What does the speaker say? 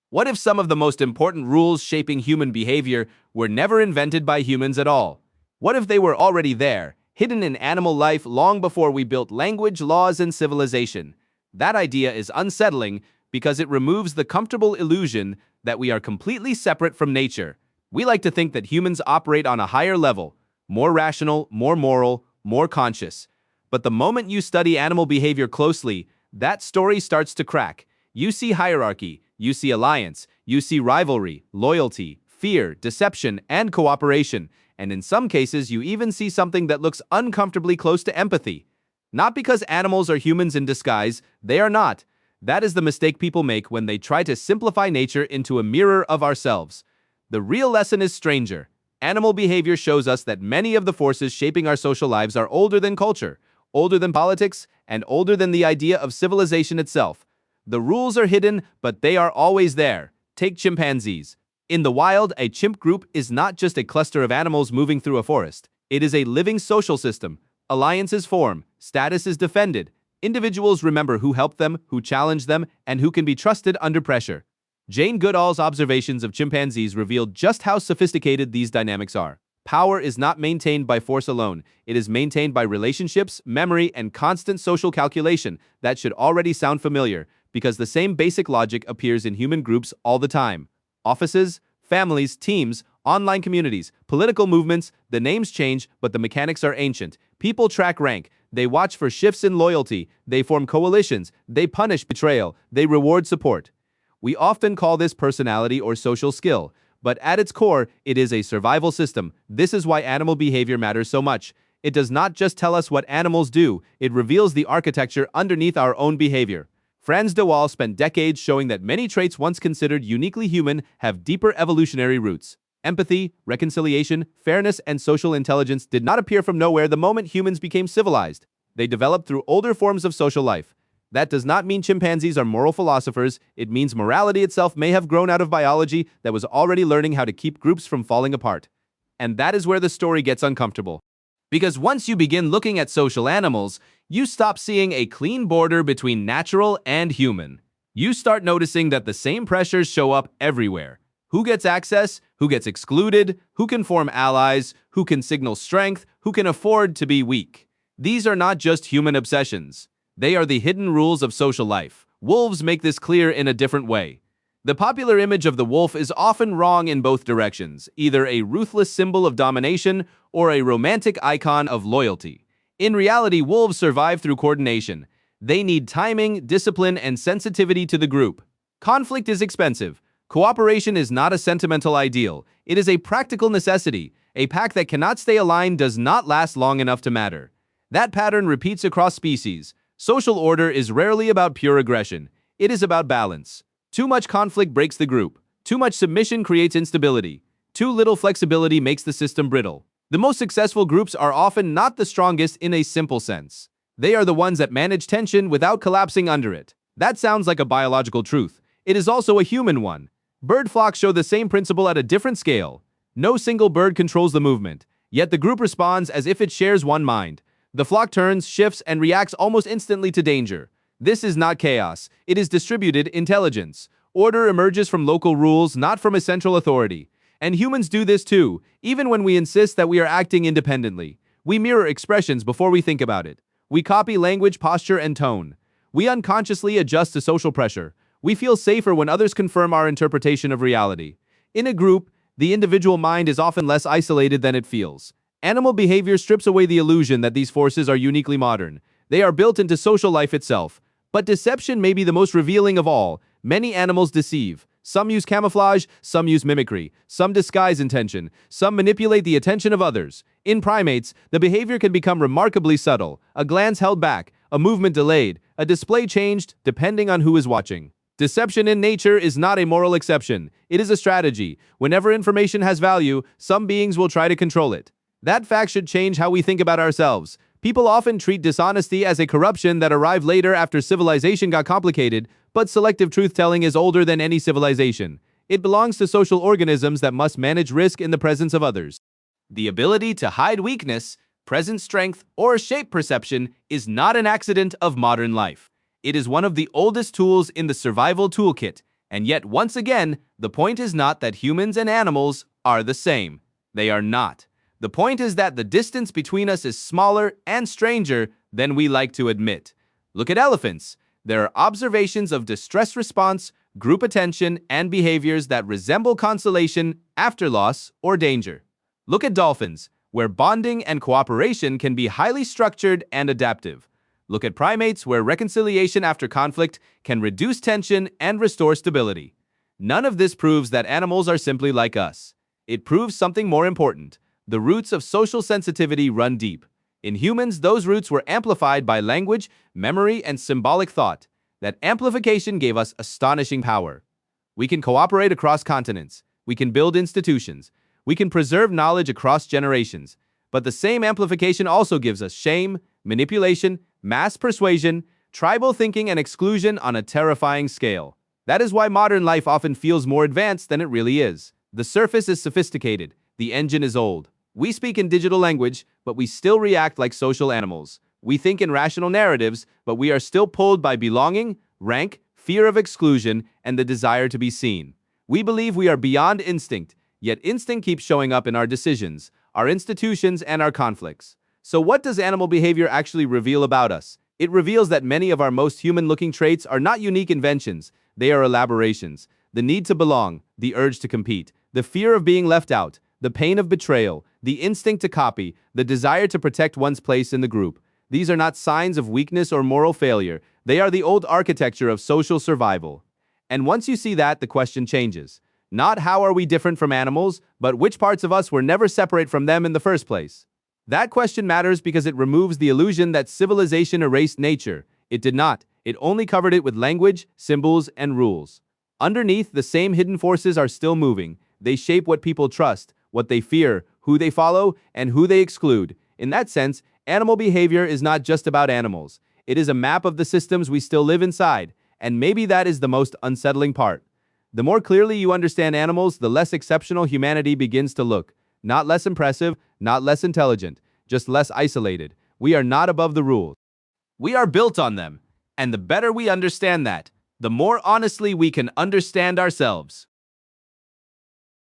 What if some of the most important rules shaping human behavior were never invented by humans at all? What if they were already there, hidden in animal life long before we built language, laws, and civilization? That idea is unsettling because it removes the comfortable illusion that we are completely separate from nature. We like to think that humans operate on a higher level, more rational, more moral, more conscious. But the moment you study animal behavior closely, that story starts to crack. You see hierarchy, you see alliance, you see rivalry, loyalty, fear, deception, and cooperation. And in some cases, you even see something that looks uncomfortably close to empathy. Not because animals are humans in disguise, they are not. That is the mistake people make when they try to simplify nature into a mirror of ourselves. The real lesson is stranger. Animal behavior shows us that many of the forces shaping our social lives are older than culture, older than politics, and older than the idea of civilization itself. The rules are hidden, but they are always there. Take chimpanzees. In the wild, a chimp group is not just a cluster of animals moving through a forest. It is a living social system. Alliances form, status is defended. Individuals remember who helped them, who challenged them, and who can be trusted under pressure. Jane Goodall's observations of chimpanzees revealed just how sophisticated these dynamics are. Power is not maintained by force alone. It is maintained by relationships, memory, and constant social calculation. That should already sound familiar, because the same basic logic appears in human groups all the time. Offices, families, teams, online communities, political movements, the names change, but the mechanics are ancient. People track rank. They watch for shifts in loyalty. They form coalitions. They punish betrayal. They reward support. We often call this personality or social skill, but at its core, it is a survival system. This is why animal behavior matters so much. It does not just tell us what animals do, it reveals the architecture underneath our own behavior. Frans de Waal spent decades showing that many traits once considered uniquely human have deeper evolutionary roots. Empathy, reconciliation, fairness, and social intelligence did not appear from nowhere the moment humans became civilized. They developed through older forms of social life. That does not mean chimpanzees are moral philosophers. It means morality itself may have grown out of biology that was already learning how to keep groups from falling apart. And that is where the story gets uncomfortable. Because once you begin looking at social animals, you stop seeing a clean border between natural and human. You start noticing that the same pressures show up everywhere. Who gets access? Who gets excluded? Who can form allies? Who can signal strength? Who can afford to be weak? These are not just human obsessions. They are the hidden rules of social life. Wolves make this clear in a different way. The popular image of the wolf is often wrong in both directions, either a ruthless symbol of domination or a romantic icon of loyalty. In reality, wolves survive through coordination. They need timing, discipline, and sensitivity to the group. Conflict is expensive. Cooperation is not a sentimental ideal. It is a practical necessity. A pack that cannot stay aligned does not last long enough to matter. That pattern repeats across species. Social order is rarely about pure aggression. It is about balance. Too much conflict breaks the group. Too much submission creates instability. Too little flexibility makes the system brittle. The most successful groups are often not the strongest in a simple sense. They are the ones that manage tension without collapsing under it. That sounds like a biological truth. It is also a human one. Bird flocks show the same principle at a different scale. No single bird controls the movement, yet the group responds as if it shares one mind. The flock turns, shifts, and reacts almost instantly to danger. This is not chaos. It is distributed intelligence. Order emerges from local rules, not from a central authority. And humans do this too, even when we insist that we are acting independently. We mirror expressions before we think about it. We copy language, posture, and tone. We unconsciously adjust to social pressure. We feel safer when others confirm our interpretation of reality. In a group, the individual mind is often less isolated than it feels. Animal behavior strips away the illusion that these forces are uniquely modern. They are built into social life itself. But deception may be the most revealing of all. Many animals deceive. Some use camouflage, some use mimicry, some disguise intention, some manipulate the attention of others. In primates, the behavior can become remarkably subtle. A glance held back, a movement delayed, a display changed, depending on who is watching. Deception in nature is not a moral exception. It is a strategy. Whenever information has value, some beings will try to control it. That fact should change how we think about ourselves. People often treat dishonesty as a corruption that arrived later after civilization got complicated, but selective truth-telling is older than any civilization. It belongs to social organisms that must manage risk in the presence of others. The ability to hide weakness, present strength, or shape perception is not an accident of modern life. It is one of the oldest tools in the survival toolkit. And yet, once again, the point is not that humans and animals are the same. They are not. The point is that the distance between us is smaller and stranger than we like to admit. Look at elephants. There are observations of distress response, group attention, and behaviors that resemble consolation after loss or danger. Look at dolphins, where bonding and cooperation can be highly structured and adaptive. Look at primates, where reconciliation after conflict can reduce tension and restore stability. None of this proves that animals are simply like us. It proves something more important. The roots of social sensitivity run deep. In humans, those roots were amplified by language, memory, and symbolic thought. That amplification gave us astonishing power. We can cooperate across continents. We can build institutions. We can preserve knowledge across generations. But the same amplification also gives us shame, manipulation, mass persuasion, tribal thinking, and exclusion on a terrifying scale. That is why modern life often feels more advanced than it really is. The surface is sophisticated. The engine is old. We speak in digital language, but we still react like social animals. We think in rational narratives, but we are still pulled by belonging, rank, fear of exclusion, and the desire to be seen. We believe we are beyond instinct, yet instinct keeps showing up in our decisions, our institutions, and our conflicts. So what does animal behavior actually reveal about us? It reveals that many of our most human-looking traits are not unique inventions. They are elaborations. The need to belong, the urge to compete, the fear of being left out, the pain of betrayal, the instinct to copy, the desire to protect one's place in the group. These are not signs of weakness or moral failure. They are the old architecture of social survival. And once you see that, the question changes. Not how are we different from animals, but which parts of us were never separate from them in the first place. That question matters because it removes the illusion that civilization erased nature. It did not. It only covered it with language, symbols, and rules. Underneath, the same hidden forces are still moving. They shape what people trust, what they fear, who they follow, and who they exclude. In that sense, animal behavior is not just about animals. It is a map of the systems we still live inside, and maybe that is the most unsettling part. The more clearly you understand animals, the less exceptional humanity begins to look. Not less impressive, not less intelligent, just less isolated. We are not above the rules. We are built on them, and the better we understand that, the more honestly we can understand ourselves.